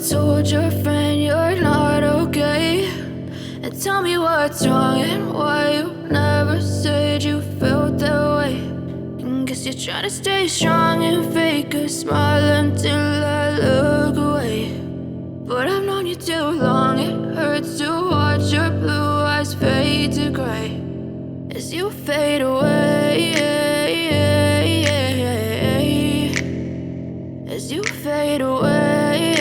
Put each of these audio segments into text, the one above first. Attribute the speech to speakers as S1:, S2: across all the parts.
S1: told your friend you're not okay, and tell me what's wrong and why you never said you felt that way. And guess you're trying to stay strong and fake a smile until I look away. But I've known you too long, it hurts to watch your blue eyes fade to gray as you fade away, as you fade away.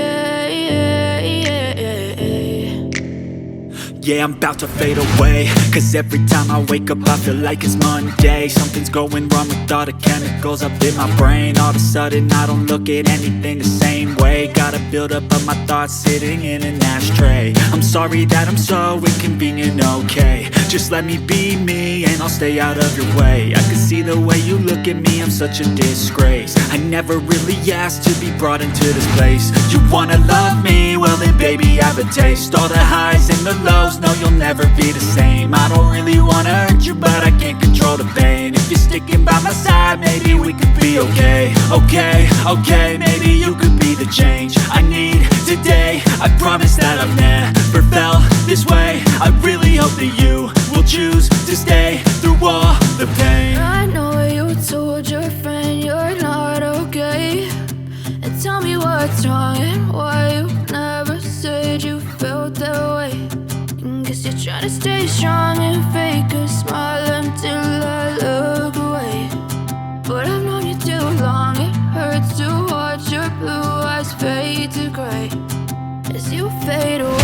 S2: Yeah, I'm about to fade away, 'cause every time I wake up I feel like it's Monday. Something's going wrong with all the chemicals up in my brain. All of a sudden I don't look at anything the same way. Gotta build up of my thoughts sitting in an ashtray. I'm sorry that I'm so inconvenient, okay? Just let me be me and I'll stay out of your way. I can see the way you look at me, I'm such a disgrace. I never really asked to be brought into this place. You wanna love me? Well then baby have a taste. All the highs and the lows, no you'll never be the same. I don't really wanna hurt you but I can't control the pain. If you're sticking by my side maybe we could be okay. Okay, maybe you could be the change I need today. I promise that I've never felt this way. I really hope that you will choose to stay through all the pain.
S1: I know you told your friend you're not okay, and tell me what's wrong and why you never said you felt that way. And guess you're trying to stay strong and fake a smile until I look away. But I've known you too long, it hurts to watch your blue eyes fade to gray as you fade away.